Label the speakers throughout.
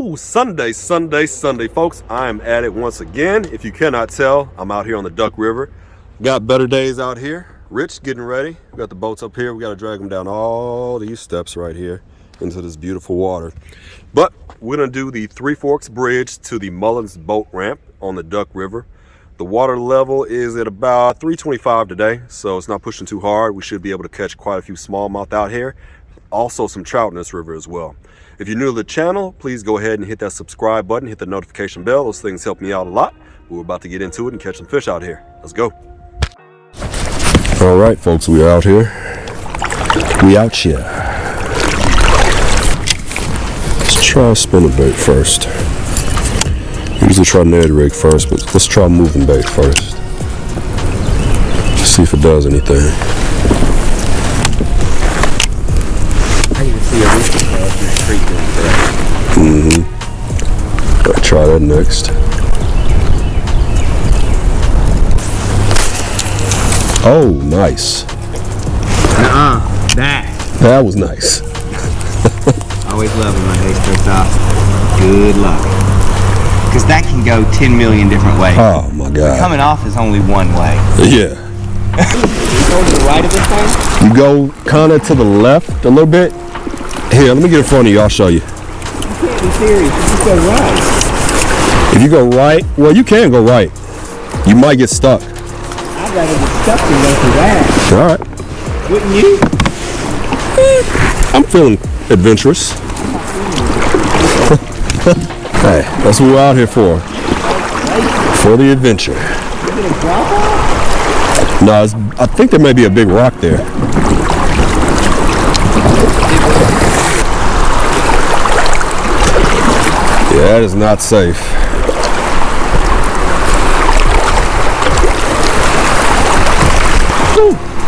Speaker 1: Woo! Sunday, folks. I am at it once again. If you cannot tell, I'm out here on the Duck River. Got better days out here. Rich getting ready. We got the boats up here. We got to drag them down all these steps right here into this beautiful water. But we're going to do the Three Forks Bridge to the Mullins boat ramp on the Duck River. The water level is at about 325 today, so it's not pushing too hard. We should be able to catch quite a few smallmouth out here. Also some trout in this river as well. If you're new to the channel, please go ahead and hit that subscribe button, hit the notification bell. Those things help me out a lot. We're about to get into it and catch some fish out here. Let's go. All right, folks, we are out here. We out here. Let's try spinning bait first. Usually try Ned rig first, but let's try moving bait first. See if it does anything.
Speaker 2: I even see a rooster tail in the creek doing that.
Speaker 1: I'll try that next. Oh, nice. That was nice.
Speaker 2: Always love when my day starts off. Good luck. Because that can go 10 million different ways.
Speaker 1: Oh my God.
Speaker 2: Coming off is only one way.
Speaker 1: Yeah.
Speaker 2: You go to the right of this thing?
Speaker 1: You go kind of to the left a little bit. Here, let me get in front of you. I'll show you.
Speaker 2: You can't be serious. You just go right.
Speaker 1: If you go right, well, you can go right. You might get stuck.
Speaker 2: I'd rather get stuck than go through that.
Speaker 1: All right.
Speaker 2: Wouldn't you?
Speaker 1: I'm feeling adventurous. Hey, that's what we're out here for. For the adventure.
Speaker 2: Is it a drop off?
Speaker 1: No, I think there may be a big rock there. Yeah, that is not safe.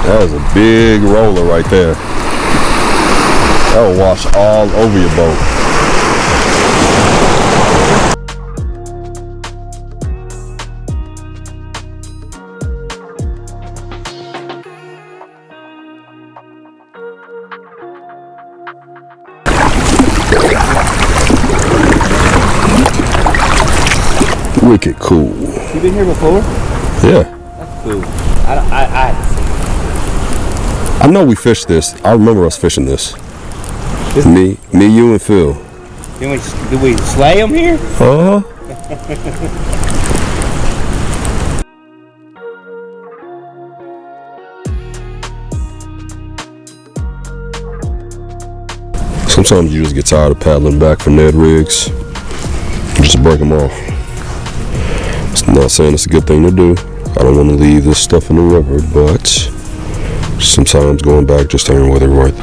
Speaker 1: That is a big roller right there. That will wash all over your boat. Wicked cool.
Speaker 2: You been here before?
Speaker 1: Yeah.
Speaker 2: That's cool.
Speaker 1: I know we fished this. I remember us fishing this. Me, you, and Phil.
Speaker 2: Did we slay them here?
Speaker 1: Uh-huh. Sometimes you just get tired of paddling back for Ned rigs. You just break them off. I'm not saying it's a good thing to do. I don't want to leave this stuff in the river, but sometimes going back just isn't really worth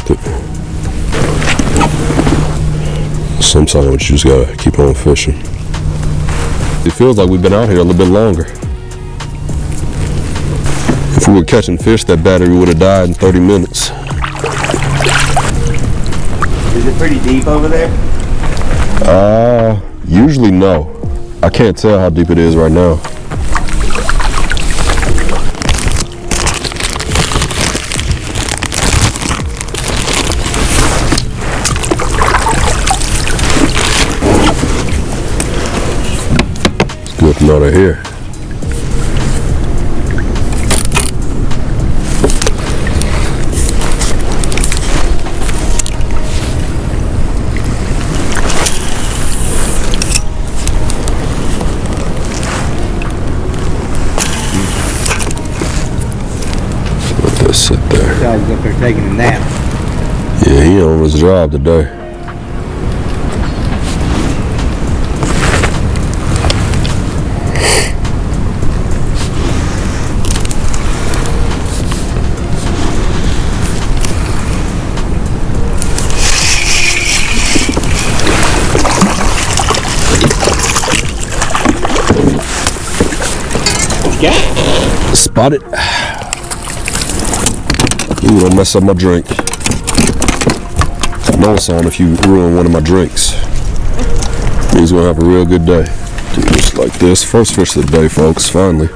Speaker 1: it. Sometimes you just gotta keep on fishing. It feels like we've been out here a little bit longer. If we were catching fish, that battery would have died in 30 minutes.
Speaker 2: Is it pretty deep over there?
Speaker 1: Usually no. I can't tell how deep it is right now. It's good to know they're here. Sit there.
Speaker 2: I was up there taking a nap.
Speaker 1: Yeah, he on his job today.
Speaker 2: Yeah.
Speaker 1: Spotted. Ooh, don't mess up my drink. I know it's on if you ruin one of my drinks. He's gonna have a real good day. Do this like this. First fish of the day, folks, finally.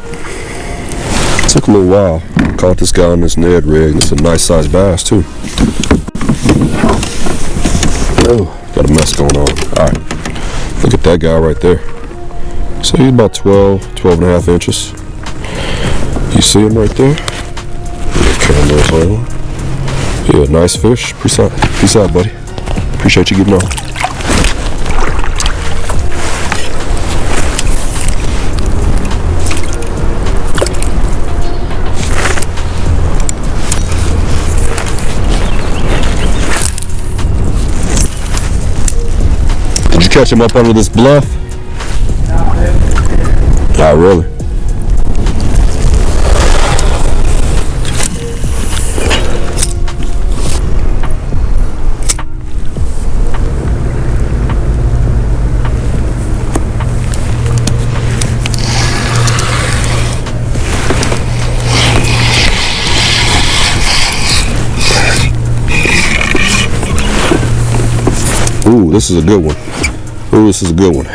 Speaker 1: Took a little while. Caught this guy on this Ned rig. It's a nice sized bass too. Oh, Got a mess going on. All right, look at that guy right there. So he's about 12 and a half inches. You see him right there? The camera's on. Yeah, nice fish. Peace out, buddy. Appreciate you getting on. Did you catch him up under this bluff? Not really. Ooh, this is a good one. Ooh, this is a good one.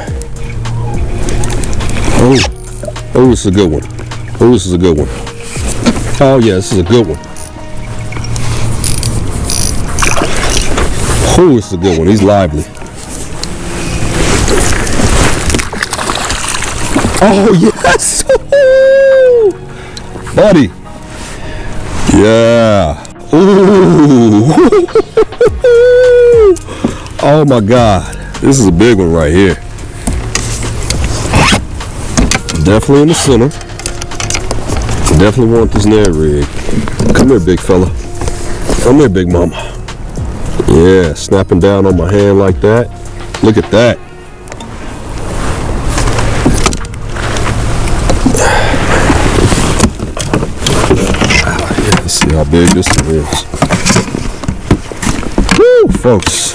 Speaker 1: Oh, this is a good one. Oh, this is a good one. Oh yeah, this is a good one. Oh, this is a good one. He's lively. Oh yes, buddy. Yeah. Ooh. Oh my God, this is a big one right here. Definitely in the center. Definitely want this Ned rig. Come here, big fella. Come here, big mama. Yeah, snapping down on my hand like that. Look at that. Let's see how big this one is. Woo, folks.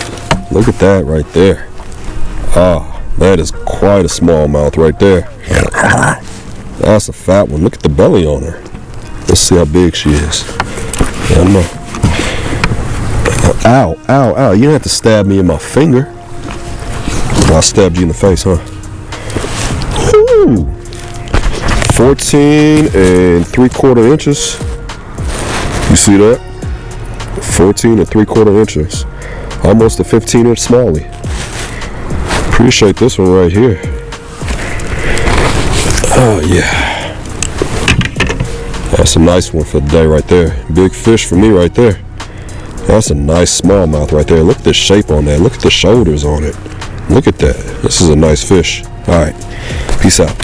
Speaker 1: Look at that right there. Ah, that is quite a smallmouth right there. That's a fat one. Look at the belly on her. Let's see how big she is. I don't know. Ow, ow, ow. You didn't have to stab me in my finger. I stabbed you in the face, huh? Ooh. 14 3/4 inches. You see that? 14 3/4 inches. Almost a 15-inch smallie. Appreciate this one right here. Oh yeah. That's a nice one for the day right there. Big fish for me right there. That's a nice smallmouth right there. Look at the shape on that. Look at the shoulders on it. Look at that. This is a nice fish. All right. Peace out.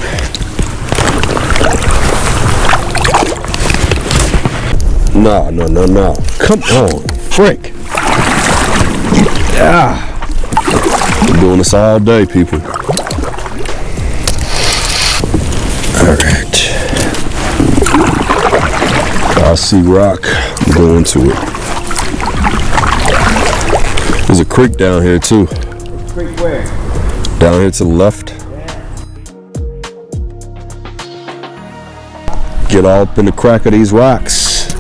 Speaker 1: No. Come on. Frick. Yeah. We're doing this all day, people. All right. I see rock. Go into it. There's a creek down here too.
Speaker 2: Creek where?
Speaker 1: Down here to the left. Get all up in the crack of these rocks.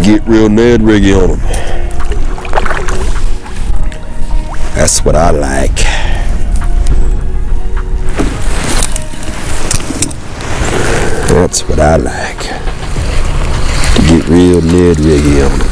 Speaker 1: Get real Ned riggy on them. That's what I like. That's what I like. To get real Ned riggy on them.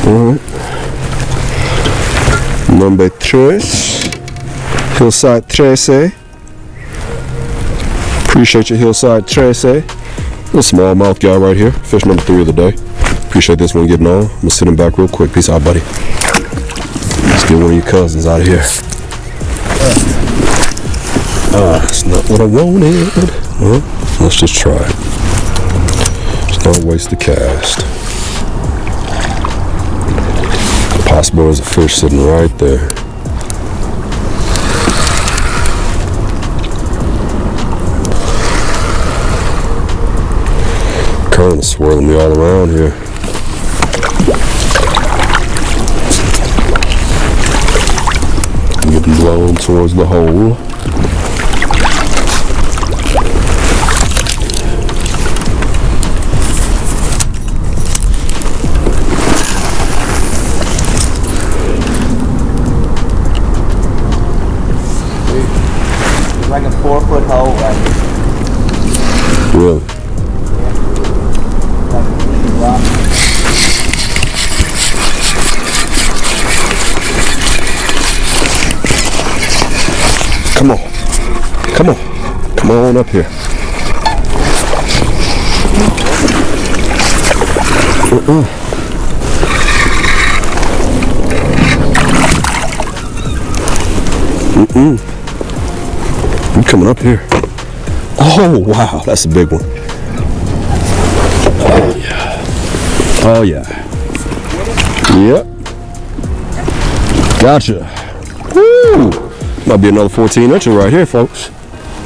Speaker 1: Alright. Number 3. Hillside 13. Appreciate your Hillside 13. Little smallmouth guy right here. Fish number 3 of the day. Appreciate this one getting on. I'm gonna sit him back real quick. Peace out, buddy. Let's get one of your cousins out of here. That's not what I wanted. Well, let's just try it. Just don't waste the cast. Possible there's a fish sitting right there. Current is swirling me all around here. Getting blown towards the hole.
Speaker 2: It's like a 4-foot hole right here.
Speaker 1: Really? Come on. Come on. Come on up here. You coming up here. Oh, wow. That's a big one. Oh, yeah. Oh, yeah. Yep. Gotcha. Woo! Might be another 14-incher right here, folks.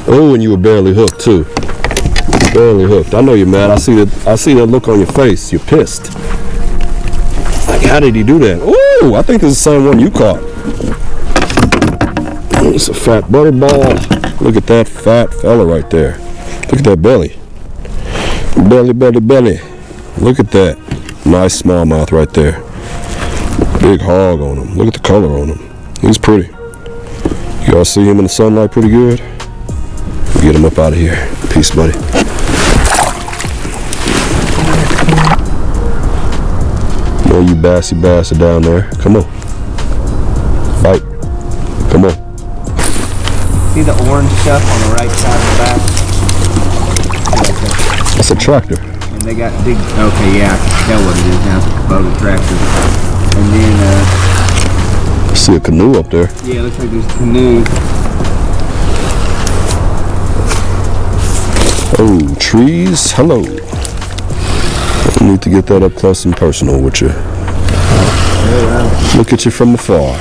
Speaker 1: Oh, and you were barely hooked, too. Barely hooked. I know you're mad. I see that look on your face. You're pissed. Like, how did he do that? Oh, I think this is the same one you caught. It's a fat butterball. Look at that fat fella right there. Look at that belly. Belly, belly, belly. Look at that. Nice smallmouth right there. Big hog on him. Look at the color on him. He's pretty. You all see him in the sunlight pretty good? Get him up out of here. Peace, buddy. No, you bassy bastard down there. Come on. Fight. Come on.
Speaker 2: See the orange stuff on the right side of the back?
Speaker 1: That's a tractor.
Speaker 2: And they got big, okay, yeah, I can tell what it is now. It's a Kubota tractor. And then,
Speaker 1: I see a canoe up there.
Speaker 2: yeah, it looks like there's canoes.
Speaker 1: Oh, trees. Hello. I need to get that up close and personal with you. Look at you from afar.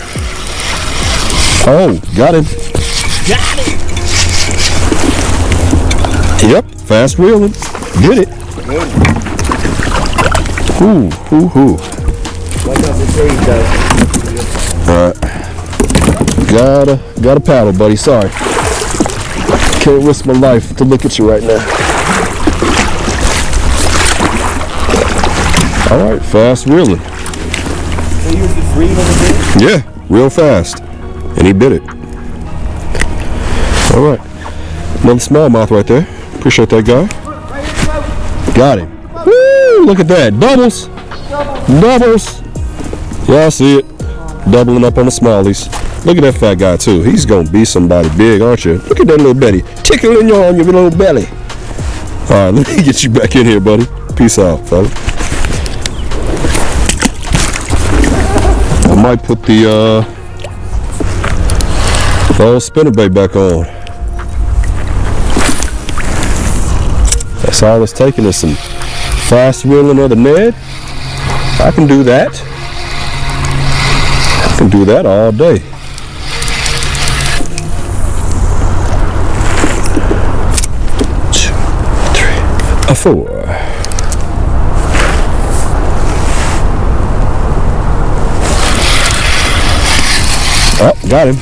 Speaker 1: Oh, got him.
Speaker 2: Got it!
Speaker 1: Yep, fast reeling. Get it. Ooh, ooh, ooh.
Speaker 2: What's up the trees, though?
Speaker 1: Alright. Gotta paddle, buddy. Sorry. Can't risk my life to look at you right now. Alright, fast reeling.
Speaker 2: So you were just reeling it?
Speaker 1: Yeah, real fast. And he bit it. Alright. Another smallmouth right there. Appreciate that guy. Got him. Woo! Look at that. Doubles. Doubles. Yeah, I see it. Doubling up on the smallies. Look at that fat guy too. He's gonna be somebody big, aren't you? Look at that little belly. Tickling you on your little belly. Alright, let me get you back in here, buddy. Peace out, fella. I might put the old spinnerbait back on. That's all it's taking is some fast reeling of the Ned. I can do that. I can do that all day. A 4. Oh, got him.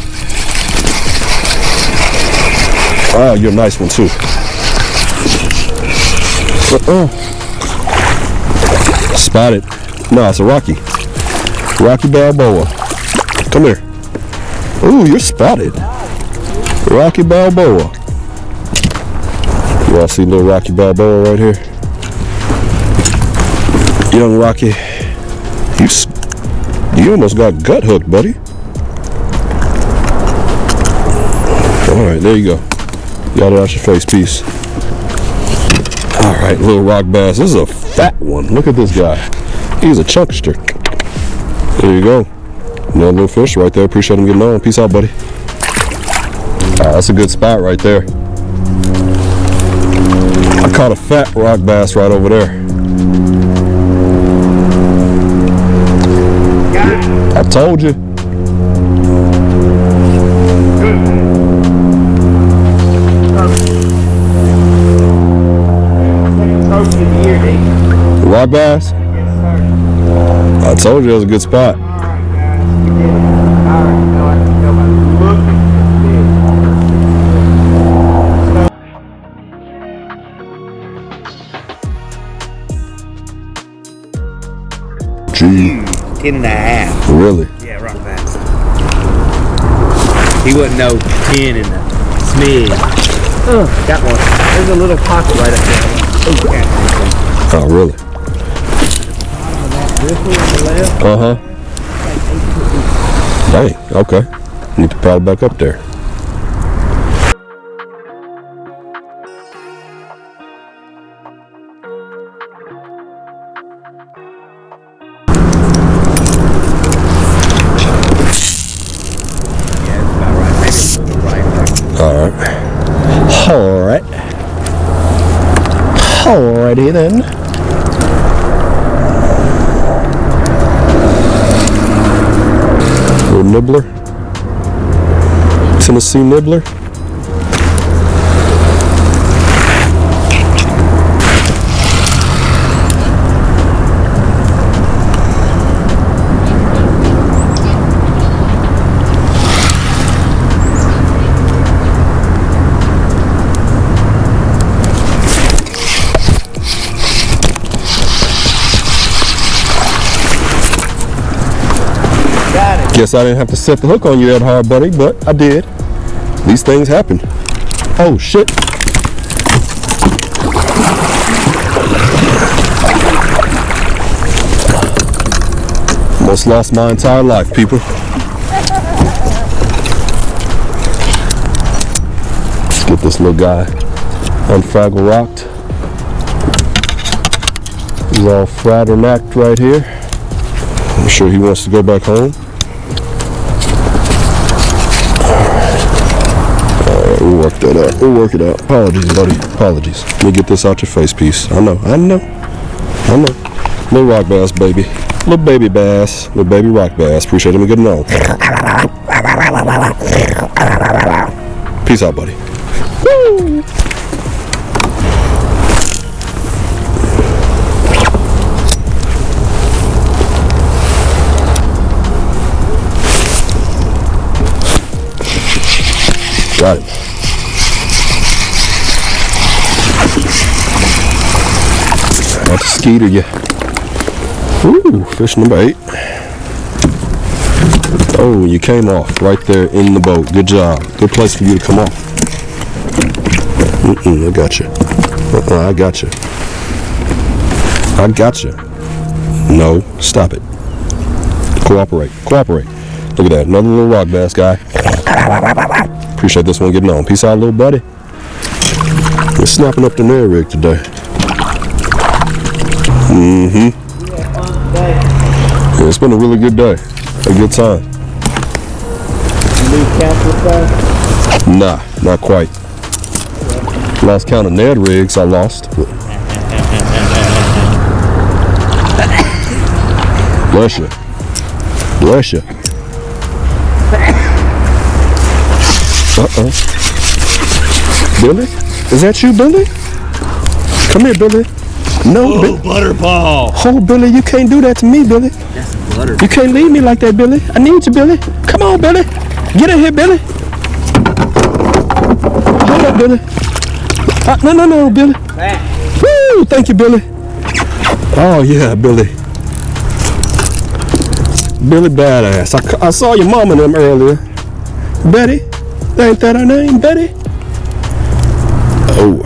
Speaker 1: Oh, you're a nice one too. Spotted. No, it's a Rocky. Rocky Balboa. Come here. Ooh, you're spotted. Rocky Balboa. You all see little Rocky Balboa right here? Young Rocky. You almost got gut hooked, buddy. Alright, there you go. Got it out your face, piece. Alright, little rock bass. This is a fat one. Look at this guy. He's a chunkster. There you go. Another little fish right there. Appreciate him getting on. Peace out, buddy. That's a good spot right there. I caught a fat rock bass right over there. I told you.
Speaker 2: Good. here, D.
Speaker 1: Rock bass?
Speaker 2: Yes, sir.
Speaker 1: I told you it was a good spot.
Speaker 2: All right, guys. We did it. All right, no, I can tell by the look.
Speaker 1: Gee,
Speaker 2: 10 and a half.
Speaker 1: really?
Speaker 2: Yeah, rock bass. He wouldn't know 10 in the smidge. Got one. There's a little pocket right up there.
Speaker 1: Oh, really? Uh-huh. Dang, okay. Need to paddle back up there.
Speaker 2: Yeah, it's about right. Maybe a little right there.
Speaker 1: Alright. Alright. Alrighty then. Little nibbler. Tennessee nibbler.
Speaker 2: Got it.
Speaker 1: Guess I didn't have to set the hook on you that hard, buddy, but I did. These things happen. Oh, shit. Almost lost my entire life, people. Let's get this little guy unfraggle rocked. He's all fried and knacked right here. I'm sure he wants to go back home. Alright, we'll work that out. We'll work it out. Apologies, buddy. Apologies. Let me get this out your face piece. I know. Little rock bass, baby. Little baby bass. Little baby rock bass. Appreciate him getting on. Peace out, buddy. Woo! Got it. Not to skeeter you. Ooh, fish number 8. Oh, you came off right there in the boat. Good job. Good place for you to come off. I got you. I got you. I got you. No, stop it. Cooperate. Cooperate. Look at that. Another little rock bass guy. Appreciate this one getting on. Peace out, little buddy. We're snapping up the nail rig today. Yeah, it's been a really good day. A good time.
Speaker 2: Lose count with that?
Speaker 1: Nah, not quite. Lost count of Ned rigs, I lost. Bless you. Bless you. Uh-oh. Billy? Is that you, Billy? Come here, Billy. No, Billy.
Speaker 2: Butterball.
Speaker 1: Oh, Billy, you can't do that to me, Billy.
Speaker 2: That's a butter.
Speaker 1: You can't leave me like that, Billy. I need you, Billy. Come on, Billy. Get in here, Billy. Hold up, Billy. No, Billy.
Speaker 2: Back.
Speaker 1: Woo! Thank you, Billy. Oh, yeah, Billy. Billy badass. I saw your mom and them earlier. Betty? Ain't that her name, Betty? Oh,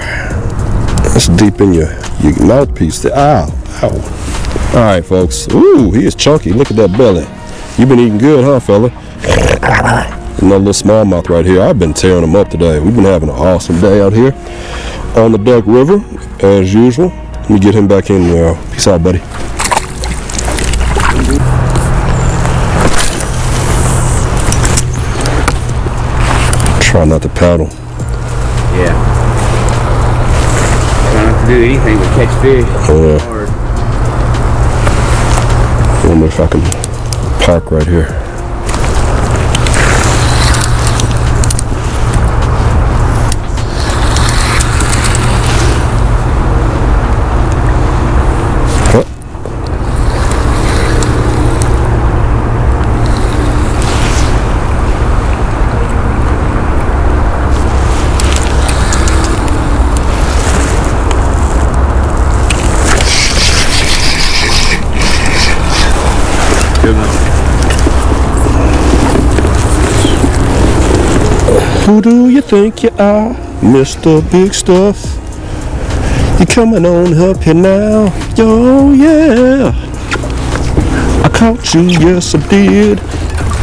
Speaker 1: that's deep in your mouthpiece there. Ow. All right, folks. Ooh, he is chunky. Look at that belly. You been eating good, huh, fella? Another little smallmouth right here. I've been tearing them up today. We've been having an awesome day out here on the Duck River, as usual. Let me get him back in there. Peace out, buddy. Try not to paddle.
Speaker 2: Yeah. Try not to do anything but catch fish.
Speaker 1: Yeah.
Speaker 2: Hard.
Speaker 1: I wonder if I can park right here.
Speaker 2: Good one.
Speaker 1: Who do you think you are, Mr. Big Stuff? You coming on up here now? Yo, yeah. I caught you, yes I did.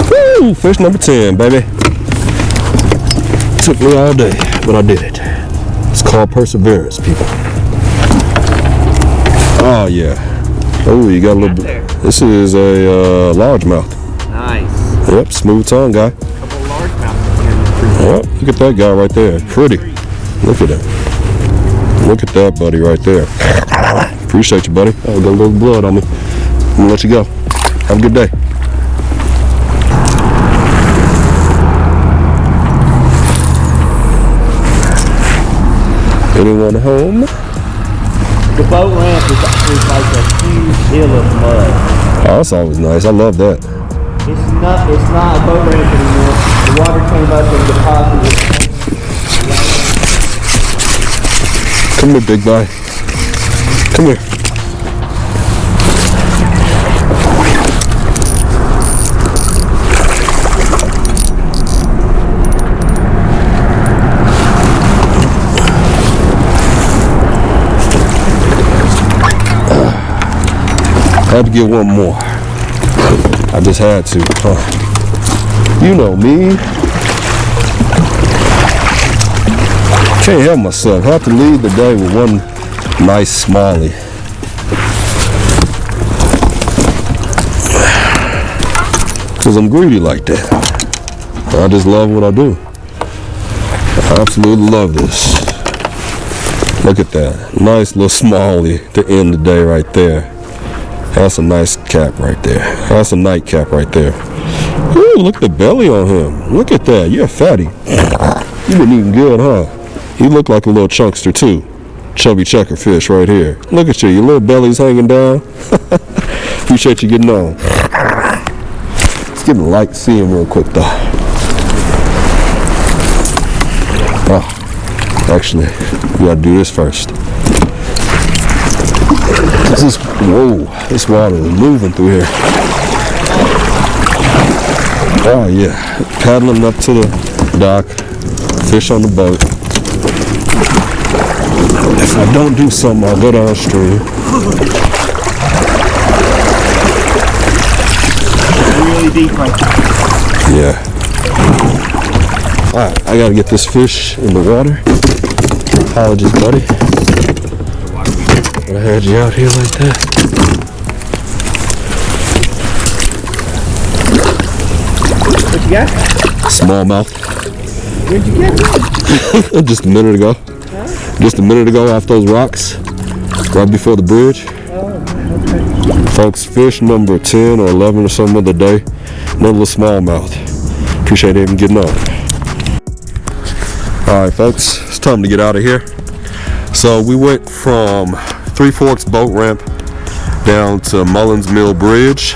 Speaker 1: Woo! Fish number 10, baby. Took me all day, but I did it. It's called perseverance, people. Oh, yeah. Oh, you got a little bit. This is a largemouth.
Speaker 2: Nice.
Speaker 1: Yep, smooth tongue guy.
Speaker 2: Couple largemouths.
Speaker 1: Yep, look at that guy right there. Pretty. Look at him. Look at that buddy right there. Appreciate you, buddy. Oh, got a little blood on me. I'm gonna let you go. Have a good day. Anyone home?
Speaker 2: The boat ramp is like a huge hill of mud.
Speaker 1: Oh, that's always nice. I love that.
Speaker 2: It's not a boat ramp anymore. The water came up and deposited.
Speaker 1: Come here, big guy. Come here. I had to get one more. I just had to. You know me. Can't help myself. I have to leave the day with one nice smallie. Because I'm greedy like that. I just love what I do. I absolutely love this. Look at that. Nice little smallie to end the day right there. That's a nice cap right there. That's a nightcap right there. Ooh, look at the belly on him. Look at that. You're a fatty. You've been eating good, huh? You look like a little chunkster too. Chubby checker fish right here. Look at you. Your little belly's hanging down. Appreciate you getting on. Let's give him a light, see him real quick though. Oh, actually, we gotta do this first. Whoa, this water is moving through here. Oh yeah, paddling up to the dock, fish on the boat. If I don't do something, I'll go downstream.
Speaker 2: Really deep right there.
Speaker 1: Yeah. Alright, I gotta get this fish in the water. Apologies, buddy. I had you out here like that.
Speaker 2: What you got?
Speaker 1: Smallmouth.
Speaker 2: Where'd you get it?
Speaker 1: Just a minute ago.
Speaker 2: Huh?
Speaker 1: Just a minute ago off those rocks. Right before the bridge.
Speaker 2: Oh, okay.
Speaker 1: Folks, fish number 10 or 11 or some other day. Another little smallmouth. Appreciate him getting on. Alright folks, it's time to get out of here. So we went from Three Forks boat ramp down to Mullins Mill Bridge.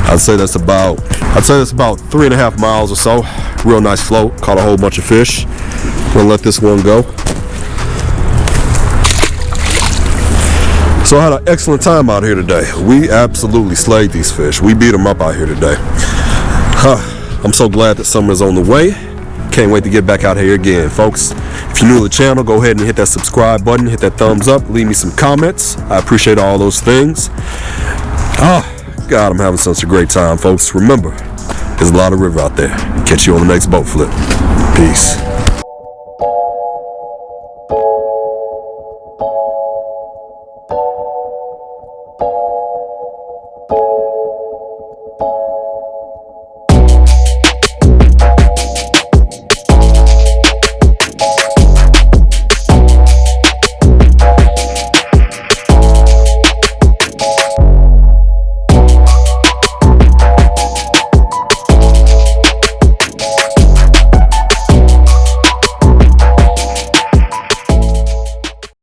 Speaker 1: I'd say that's about 3.5 miles or so. Real nice float. Caught a whole bunch of fish. Gonna let this one go. So I had an excellent time out here today. We absolutely slayed these fish. We beat them up out here today. I'm so glad that summer's on the way. Can't wait to get back out here again, folks. If you're new to the channel, go ahead and hit that subscribe button, hit that thumbs up, leave me some comments. I appreciate all those things. God, I'm having such a great time, folks. Remember, there's a lot of river out there. Catch you on the next boat flip. Peace.